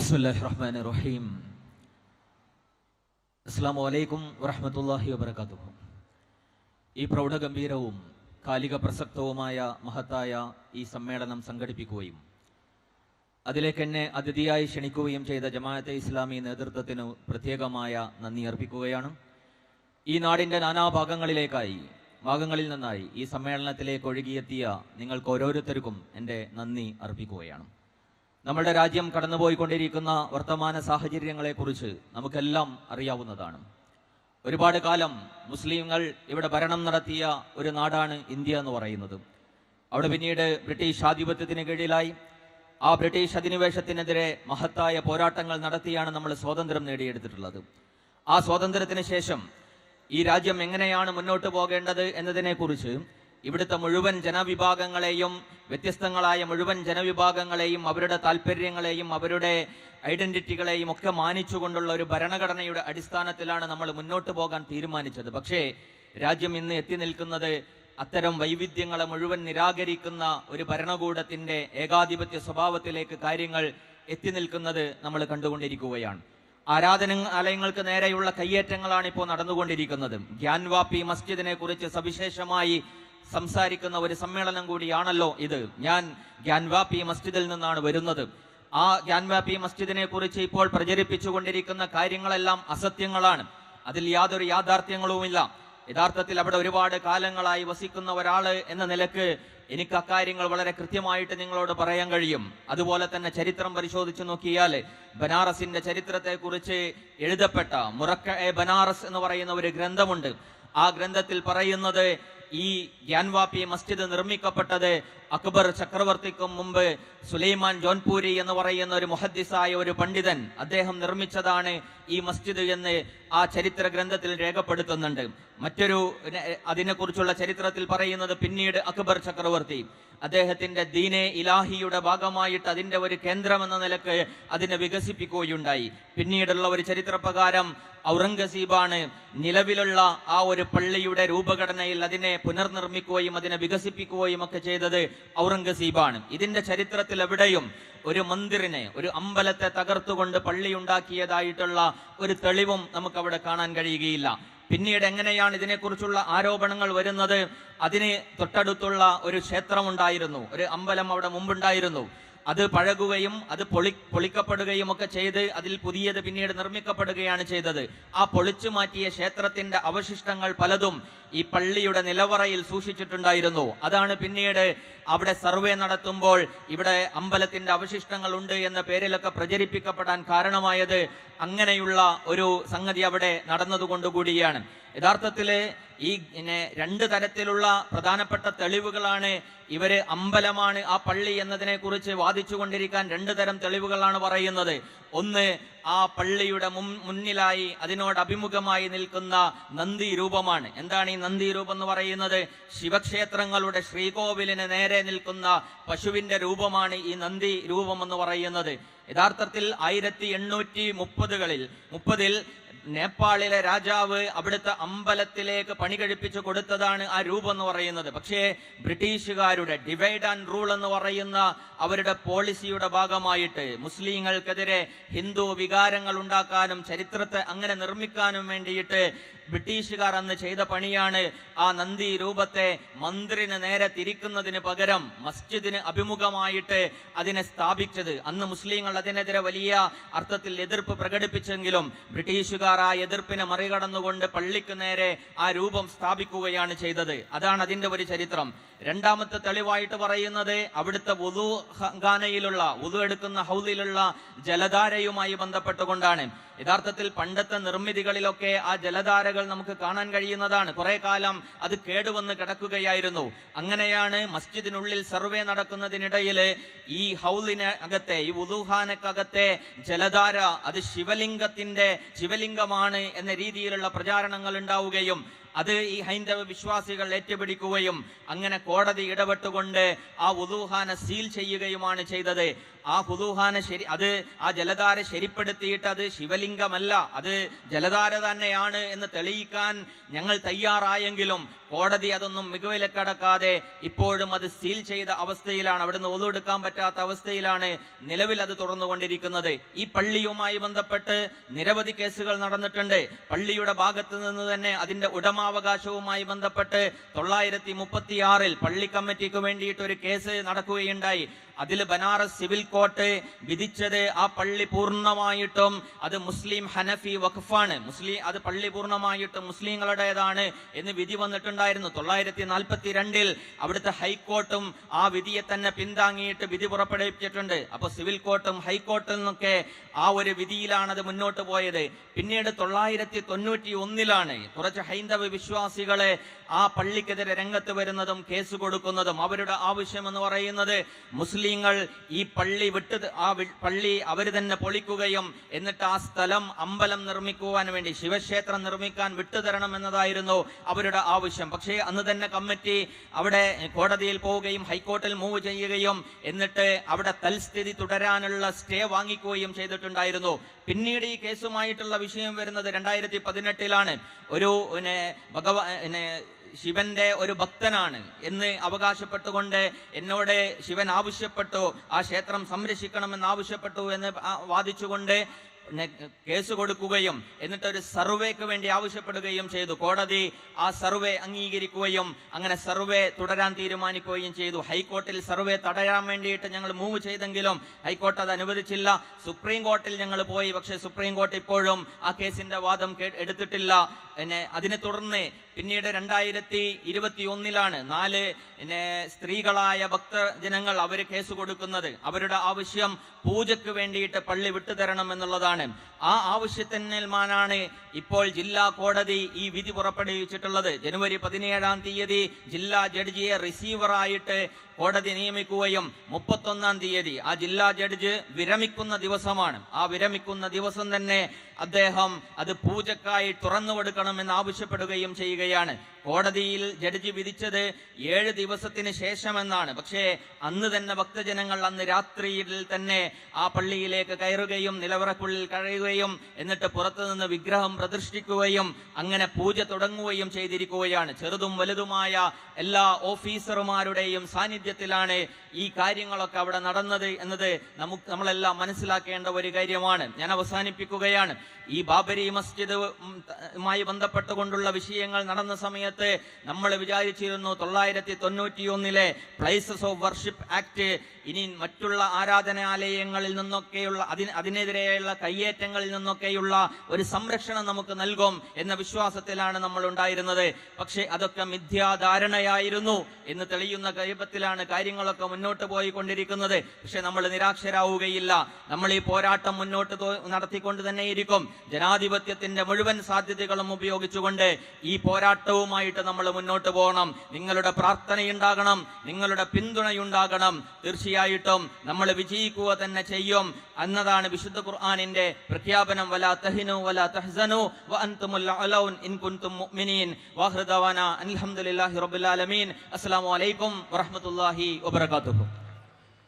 ബിസ്മില്ലാഹിർറഹ്മാനിർറഹീം. അസ്സലാമു അലൈക്കും വറഹ്മത്തുള്ളാഹി വബറകാതുഹു. ഈ പ്രൗഢഗംഭീരവും കാലിക പ്രസക്തവുമായ മഹത്തായ ഈ സമ്മേളനം സംഘടിപ്പിക്കുകയും അതിലേക്ക് എന്നെ അതിഥിയായി ക്ഷണിക്കുകയും ചെയ്ത ജമാഅത്തെ ഇസ്ലാമി നേതൃത്വത്തിന് പ്രത്യേകമായ നന്ദി അർപ്പിക്കുകയാണ്. ഈ നാടിൻ്റെ ഭാഗങ്ങളിൽ നിന്നായി ഈ സമ്മേളനത്തിലേക്ക് ഒഴുകിയെത്തിയ നിങ്ങൾക്ക് ഓരോരുത്തർക്കും എൻ്റെ നന്ദി അർപ്പിക്കുകയാണ്. നമ്മുടെ രാജ്യം കടന്നുപോയിക്കൊണ്ടിരിക്കുന്ന വർത്തമാന സാഹചര്യങ്ങളെക്കുറിച്ച് നമുക്കെല്ലാം അറിയാവുന്നതാണ്. ഒരുപാട് കാലം മുസ്ലിങ്ങൾ ഇവിടെ ഭരണം നടത്തിയ ഒരു നാടാണ് ഇന്ത്യ എന്ന് പറയുന്നത്. അവിടെ പിന്നീട് ബ്രിട്ടീഷ് ആധിപത്യത്തിന് കീഴിലായി. ആ ബ്രിട്ടീഷ് അധിനിവേശത്തിനെതിരെ മഹത്തായ പോരാട്ടങ്ങൾ നടത്തിയാണ് നമ്മൾ സ്വാതന്ത്ര്യം നേടിയെടുത്തിട്ടുള്ളത്. ആ സ്വാതന്ത്ര്യത്തിന് ശേഷം ഈ രാജ്യം എങ്ങനെയാണ് മുന്നോട്ട് പോകേണ്ടത് എന്നതിനെക്കുറിച്ച് ഇവിടുത്തെ മുഴുവൻ ജനവിഭാഗങ്ങളെയും, വ്യത്യസ്തങ്ങളായ മുഴുവൻ ജനവിഭാഗങ്ങളെയും, അവരുടെ താല്പര്യങ്ങളെയും അവരുടെ ഐഡന്റിറ്റികളെയും ഒക്കെ മാനിച്ചുകൊണ്ടുള്ള ഒരു ഭരണഘടനയുടെ അടിസ്ഥാനത്തിലാണ് നമ്മൾ മുന്നോട്ട് പോകാൻ തീരുമാനിച്ചത്. പക്ഷേ രാജ്യം ഇന്ന് എത്തി നിൽക്കുന്നത് അത്തരം വൈവിധ്യങ്ങളെ മുഴുവൻ നിരാകരിക്കുന്ന ഒരു ഭരണകൂടത്തിന്റെ ഏകാധിപത്യ സ്വഭാവത്തിലേക്ക് കാര്യങ്ങൾ എത്തി നിൽക്കുന്നത് നമ്മൾ കണ്ടുകൊണ്ടിരിക്കുകയാണ്. ആരാധനാലയങ്ങൾക്ക് നേരെയുള്ള കയ്യേറ്റങ്ങളാണ് ഇപ്പോൾ നടന്നുകൊണ്ടിരിക്കുന്നത്. ഗ്യാൻവാപ്പി മസ്ജിദിനെ കുറിച്ച് സവിശേഷമായി സംസാരിക്കുന്ന ഒരു സമ്മേളനം കൂടിയാണല്ലോ ഇത്. ഞാൻ ഗ്യാൻവാപ്പി മസ്ജിദിൽ നിന്നാണ് വരുന്നത്. ആ ഗ്യാൻവാപ്പി മസ്ജിദിനെ കുറിച്ച് ഇപ്പോൾ പ്രചരിപ്പിച്ചുകൊണ്ടിരിക്കുന്ന കാര്യങ്ങളെല്ലാം അസത്യങ്ങളാണ്. അതിൽ യാതൊരു യാഥാർത്ഥ്യങ്ങളുമില്ല. യഥാർത്ഥത്തിൽ അവിടെ ഒരുപാട് കാലങ്ങളായി വസിക്കുന്ന ഒരാള് എന്ന നിലക്ക് എനിക്ക് അക്കാര്യങ്ങൾ വളരെ കൃത്യമായിട്ട് നിങ്ങളോട് പറയാൻ കഴിയും. അതുപോലെ തന്നെ ചരിത്രം പരിശോധിച്ചു നോക്കിയാൽ ബനാറസിന്റെ ചരിത്രത്തെ കുറിച്ച് എഴുതപ്പെട്ട മുറക്ക ബനാറസ് എന്ന് പറയുന്ന ഒരു ഗ്രന്ഥമുണ്ട്. ആ ഗ്രന്ഥത്തിൽ പറയുന്നത് ഈ ഗ്യാൻവാപ്പി മസ്ജിദ് നിർമ്മിക്കപ്പെട്ടത് അക്ബർ ചക്രവർത്തിക്കും മുമ്പ് സുലൈമാൻ ജോൻപൂരി എന്ന് പറയുന്ന ഒരു മുഹദ്ദിസായ ഒരു പണ്ഡിതൻ അദ്ദേഹം നിർമ്മിച്ചതാണ് ഈ മസ്ജിദ് എന്ന് ആ ചരിത്ര ഗ്രന്ഥത്തിൽ രേഖപ്പെടുത്തുന്നുണ്ട്. മറ്റൊരു അതിനെക്കുറിച്ചുള്ള ചരിത്രത്തിൽ പറയുന്നത് പിന്നീട് അക്ബർ ചക്രവർത്തി അദ്ദേഹത്തിന്റെ ദീനെ ഇലാഹിയുടെ ഭാഗമായിട്ട് അതിന്റെ ഒരു കേന്ദ്രം എന്ന നിലക്ക് അതിനെ വികസിപ്പിക്കുകയുണ്ടായി. പിന്നീടുള്ള ഒരു ചരിത്രപ്രകാരം ഔറംഗസീബാണ് നിലവിലുള്ള ആ ഒരു പള്ളിയുടെ രൂപഘടനയിൽ അതിനെ പുനർനിർമ്മിക്കുകയും അതിനെ വികസിപ്പിക്കുകയും ഒക്കെ ചെയ്തത് ഔറംഗസീബാണ്. ഇതിന്റെ ചരിത്രത്തിൽ എവിടെയും ഒരു മന്ദിറിനെ, ഒരു അമ്പലത്തെ തകർത്തുകൊണ്ട് പള്ളി ഉണ്ടാക്കിയതായിട്ടുള്ള ഒരു തെളിവും നമുക്ക് അവിടെ കാണാൻ കഴിയുകയില്ല. പിന്നീട് എങ്ങനെയാണ് ഇതിനെക്കുറിച്ചുള്ള ആരോപണങ്ങൾ വരുന്നത്? അതിന് തൊട്ടടുത്തുള്ള ഒരു ക്ഷേത്രമുണ്ടായിരുന്നു, ഒരു അമ്പലം അവിടെ മുമ്പുണ്ടായിരുന്നു. അത് പഴകുകയും അത് പൊളിക്കപ്പെടുകയും ഒക്കെ ചെയ്ത് അതിൽ പുതിയത് പിന്നീട് നിർമ്മിക്കപ്പെടുകയാണ് ചെയ്തത്. ആ പൊളിച്ചു മാറ്റിയ ക്ഷേത്രത്തിന്റെ അവശിഷ്ടങ്ങൾ പലതും ഈ പള്ളിയുടെ നിലവറയിൽ സൂക്ഷിച്ചിട്ടുണ്ടായിരുന്നു. അതാണ് പിന്നീട് അവിടെ സർവേ നടത്തുമ്പോൾ ഇവിടെ അമ്പലത്തിന്റെ അവശിഷ്ടങ്ങൾ ഉണ്ട് എന്ന പേരിലൊക്കെ പ്രചരിപ്പിക്കപ്പെടാൻ കാരണമായത് അങ്ങനെയുള്ള ഒരു സംഗതി അവിടെ നടന്നതുകൊണ്ടുകൂടിയാണ്. യഥാർത്ഥത്തില് ഈ രണ്ട് തരത്തിലുള്ള പ്രധാനപ്പെട്ട തെളിവുകളാണ് ഇവര് അമ്പലമാണ് ആ പള്ളി എന്നതിനെ കുറിച്ച് വാദിച്ചു കൊണ്ടിരിക്കാൻ രണ്ട് തരം തെളിവുകളാണ് പറയുന്നത്. ഒന്ന്, ആ പള്ളിയുടെ മുന്നിലായി അതിനോട് അഭിമുഖമായി നിൽക്കുന്ന നന്ദി രൂപമാണ്. എന്താണ് ഈ നന്ദി രൂപം എന്ന് പറയുന്നത്? ശിവക്ഷേത്രങ്ങളുടെ ശ്രീകോവിലിന് നേരെ നിൽക്കുന്ന പശുവിന്റെ രൂപമാണ് ഈ നന്ദി രൂപം എന്ന് പറയുന്നത്. യഥാർത്ഥത്തിൽ 1830-ൽ നേപ്പാളിലെ രാജാവ് അവിടുത്തെ അമ്പലത്തിലേക്ക് പണി കഴിപ്പിച്ചു കൊടുത്തതാണ് ആ രൂപം എന്ന് പറയുന്നത്. പക്ഷേ ബ്രിട്ടീഷുകാരുടെ ഡിവൈഡ് ആൻഡ് റൂൾ എന്ന് പറയുന്ന അവരുടെ പോളിസിയുടെ ഭാഗമായിട്ട് മുസ്ലിങ്ങൾക്കെതിരെ ഹിന്ദു വികാരങ്ങൾ ഉണ്ടാക്കാനും ചരിത്രത്തെ അങ്ങനെ നിർമ്മിക്കാനും വേണ്ടിയിട്ട് ബ്രിട്ടീഷുകാർ അന്ന് ചെയ്ത പണിയാണ് ആ നന്ദി രൂപത്തെ മന്ദിറിന് നേരെ തിരിക്കുന്നതിന് പകരം മസ്ജിദിന് അഭിമുഖമായിട്ട് അതിനെ സ്ഥാപിച്ചത്. അന്ന് മുസ്ലിങ്ങൾ അതിനെതിരെ വലിയ അർത്ഥത്തിൽ എതിർപ്പ് പ്രകടിപ്പിച്ചെങ്കിലും ബ്രിട്ടീഷുകാർ ആ എതിർപ്പിനെ മറികടന്നുകൊണ്ട് പള്ളിക്ക് നേരെ ആ രൂപം സ്ഥാപിക്കുകയാണ് ചെയ്തത്. അതാണ് അതിന്റെ ഒരു ചരിത്രം. രണ്ടാമത്തെ തെളിവായിട്ട് പറയുന്നത് അവിടുത്തെ വുളു ഖാനയിലുള്ള വുളു എടുക്കുന്ന ഹൗദിലുള്ള ജലധാരയുമായി ബന്ധപ്പെട്ടുകൊണ്ടാണ്. യഥാർത്ഥത്തിൽ പണ്ടത്തെ നിർമ്മിതികളിലൊക്കെ ആ ജലധാരകൾ നമുക്ക് കാണാൻ കഴിയുന്നതാണ്. കുറെ കാലം അത് കേടുവന്ന് കിടക്കുകയായിരുന്നു. അങ്ങനെയാണ് മസ്ജിദിനുള്ളിൽ സർവേ നടക്കുന്നതിനിടയിൽ ഈ ഹൗലിന് അകത്തെ, ഈ വുളുഖാനക്കകത്തെ ജലധാര അത് ശിവലിംഗമാണ് എന്ന രീതിയിലുള്ള പ്രചാരണങ്ങൾ ഉണ്ടാവുകയും അത് ഈ ഹൈന്ദവ വിശ്വാസികൾ ഏറ്റുപിടിക്കുകയും അങ്ങനെ കോടതി ഇടപെട്ടുകൊണ്ട് ആ വുദൂഖാന സീൽ ചെയ്യുകയുമാണ് ചെയ്തത്. ആ വുദൂഖാന അത് ആ ജലധാര ശരിപ്പെടുത്തിയിട്ട് അത് ശിവലിംഗമല്ല, അത് ജലധാര തന്നെയാണ് എന്ന് തെളിയിക്കാൻ ഞങ്ങൾ തയ്യാറായെങ്കിലും കോടതി അതൊന്നും മികവിലക്കടക്കാതെ ഇപ്പോഴും അത് സീൽ ചെയ്ത അവസ്ഥയിലാണ്. അവിടുന്ന് ഒതു എടുക്കാൻ പറ്റാത്ത അവസ്ഥയിലാണ് നിലവിൽ അത് തുറന്നുകൊണ്ടിരിക്കുന്നത്. ഈ പള്ളിയുമായി ബന്ധപ്പെട്ട് നിരവധി കേസുകൾ നടന്നിട്ടുണ്ട്. പള്ളിയുടെ ഭാഗത്ത് നിന്ന് തന്നെ അതിന്റെ ഉടമാവകാശവുമായി ബന്ധപ്പെട്ട് 936 പള്ളി കമ്മിറ്റിക്ക് വേണ്ടിയിട്ട് ഒരു കേസ് നടക്കുകയുണ്ടായി. അതിൽ ബനാറസ് സിവിൽ കോർട്ട് വിധിച്ചത് ആ പള്ളി പൂർണ്ണമായിട്ടും അത് മുസ്ലിം ഹനഫി വഖഫാണ്, അത് പള്ളി പൂർണ്ണമായിട്ടും മുസ്ലിങ്ങളുടേതാണ് എന്ന് വിധി വന്നിട്ടുണ്ടായിരുന്നു. 942 അവിടുത്തെ ഹൈക്കോർട്ടും ആ വിധിയെ തന്നെ പിന്താങ്ങിയിട്ട് വിധി പുറപ്പെടുവിച്ചിട്ടുണ്ട്. അപ്പൊ സിവിൽ കോർട്ടും ഹൈക്കോർട്ടിൽ നിന്നൊക്കെ ആ ഒരു വിധിയിലാണ് അത് മുന്നോട്ട് പോയത്. പിന്നീട് 991 കുറച്ച് ഹൈന്ദവ വിശ്വാസികളെ ആ പള്ളിക്കെതിരെ രംഗത്ത് വരുന്നതും കേസ് കൊടുക്കുന്നതും. അവരുടെ ആവശ്യം എന്ന് പറയുന്നത് മുസ്ലിങ്ങൾ ഈ പള്ളി പള്ളി അവർ തന്നെ പൊളിക്കുകയും എന്നിട്ട് ആ സ്ഥലം അമ്പലം നിർമ്മിക്കുവാൻ വേണ്ടി, ശിവക്ഷേത്രം നിർമ്മിക്കാൻ വിട്ടുതരണം എന്നതായിരുന്നു അവരുടെ ആവശ്യം. പക്ഷേ അന്ന് തന്നെ കമ്മിറ്റി അവിടെ കോടതിയിൽ പോവുകയും ഹൈക്കോർട്ടിൽ മൂവ് ചെയ്യുകയും എന്നിട്ട് അവിടെ തൽസ്ഥിതി തുടരാനുള്ള സ്റ്റേ വാങ്ങിക്കുകയും ചെയ്തിട്ടുണ്ടായിരുന്നു. പിന്നീട് ഈ കേസുമായിട്ടുള്ള വിഷയം വരുന്നത് 2018 ഒരു ശിവന്റെ ഒരു ഭക്തനാണ് എന്ന് അവകാശപ്പെട്ടുകൊണ്ട് എന്നോട് ശിവൻ ആവശ്യപ്പെട്ടു, ആ ക്ഷേത്രം സംരക്ഷിക്കണമെന്ന് ആവശ്യപ്പെട്ടു എന്ന് വാദിച്ചുകൊണ്ട് കേസ് കൊടുക്കുകയും എന്നിട്ട് ഒരു സർവേക്ക് വേണ്ടി ആവശ്യപ്പെടുകയും ചെയ്തു. കോടതി ആ സർവേ അംഗീകരിക്കുകയും അങ്ങനെ സർവേ തുടരാൻ തീരുമാനിക്കുകയും ചെയ്തു. ഹൈക്കോർട്ടിൽ സർവേ തടയാൻ വേണ്ടിയിട്ട് ഞങ്ങൾ മൂവ് ചെയ്തെങ്കിലും ഹൈക്കോർട്ട് അത് അനുവദിച്ചില്ല. സുപ്രീം കോർട്ടിൽ ഞങ്ങൾ പോയി, പക്ഷേ സുപ്രീം കോർട്ട് ഇപ്പോഴും ആ കേസിന്റെ വാദം എടുത്തിട്ടില്ല. അതിനെ തുടർന്ന് പിന്നീട് 2021 4 സ്ത്രീകളായ ഭക്തജനങ്ങൾ അവര് കേസ് കൊടുക്കുന്നത്. അവരുടെ ആവശ്യം പൂജയ്ക്ക് വേണ്ടിയിട്ട് പള്ളി വിട്ടുതരണം എന്നുള്ളതാണ്. ആ ആവശ്യത്തിന്മേലാണ് ഇപ്പോൾ ജില്ലാ കോടതി ഈ വിധി പുറപ്പെടുവിച്ചിട്ടുള്ളത്. ജനുവരി 17 ജില്ലാ ജഡ്ജിയെ റിസീവറായിട്ട് കോടതി നിയമിക്കുകയും 31 ആ ജില്ലാ ജഡ്ജ് വിരമിക്കുന്ന ദിവസമാണ്. ആ വിരമിക്കുന്ന ദിവസം തന്നെ അദ്ദേഹം അത് പൂജക്കായി തുറന്നു കൊടുക്കണമെന്ന് ആവശ്യപ്പെടുകയും ചെയ്യുകയാണ്. കോടതിയിൽ ജഡ്ജി വിധിച്ചത് 7 ദിവസത്തിന് ശേഷമെന്നാണ്. പക്ഷേ അന്ന് തന്നെ ഭക്തജനങ്ങൾ അന്ന് രാത്രിയിൽ തന്നെ ആ പള്ളിയിലേക്ക് കയറുകയും നിലവറക്കുള്ളിൽ കഴിയുകയും എന്നിട്ട് പുറത്തുനിന്ന് വിഗ്രഹം പ്രതിഷ്ഠിക്കുകയും അങ്ങനെ പൂജ തുടങ്ങുകയും ചെയ്തിരിക്കുകയാണ്. ചെറുതും വലുതുമായ എല്ലാ ഓഫീസർമാരുടെയും സാന്നിധ്യത്തിലാണ് ഈ കാര്യങ്ങളൊക്കെ അവിടെ നടന്നത് എന്നത് നമ്മളെല്ലാം മനസ്സിലാക്കേണ്ട ഒരു കാര്യമാണ്. ഞാൻ അവസാനിപ്പിക്കുകയാണ്. ഈ ബാബരി മസ്ജിദുമായി ബന്ധപ്പെട്ടുകൊണ്ടുള്ള വിഷയങ്ങൾ നടന്ന സമയത്ത് നമ്മൾ വിചാരിച്ചിരുന്നു 991 പ്ലേസസ് ഓഫ് വർഷിപ്പ് ആക്ട് ഇനി മറ്റുള്ള ആരാധനാലയങ്ങളിൽ നിന്നൊക്കെയുള്ള അതിനെതിരെയുള്ള കയ്യേറ്റങ്ങളിൽ നിന്നൊക്കെയുള്ള ഒരു സംരക്ഷണം നമുക്ക് നൽകും എന്ന വിശ്വാസത്തിലാണ് നമ്മൾ ഉണ്ടായിരുന്നത്. പക്ഷെ അതൊക്കെ മിഥ്യാധാരണയായിരുന്നു എന്ന് തെളിയുന്ന കാര്യത്തിലാണ് കാര്യങ്ങളൊക്കെ മുന്നോട്ട് പോയിക്കൊണ്ടിരിക്കുന്നത്. പക്ഷെ നമ്മൾ നിരാശരാവുകയില്ല. നമ്മൾ ഈ പോരാട്ടം മുന്നോട്ട് നടത്തിക്കൊണ്ട് തന്നെ ഇരിക്കും. ജനാധിപത്യത്തിന്റെ മുഴുവൻ സാധ്യതകളും ഉപയോഗിച്ചുകൊണ്ട് ഈ പോരാട്ടവുമായിട്ട് നമ്മൾ മുന്നോട്ട് പോകണം. നിങ്ങളുടെ പ്രാർത്ഥനയുണ്ടാകണം, നിങ്ങളുടെ പിന്തുണയുണ്ടാകണം. തീർച്ചയായിട്ടും നമ്മൾ വിജയിക്കുക തന്നെ ചെയ്യും എന്നതാണ് വിശുദ്ധ ഖുർആനിന്റെ പ്രഖ്യാപനം. വലാ തഹിനു വലാ തഹ്സനു വഅൻതുമുൽ അലൗൻ ഇൻ കുൻതും മുഅ്മിനീൻ. വആഖിറു ദഅവാനാ അൽഹംദുലില്ലാഹി റബ്ബിൽ ആലമീൻ. അസ്സലാമു അലൈക്കും വറഹ്മത്തുള്ളാഹി വബറകാതുഹു.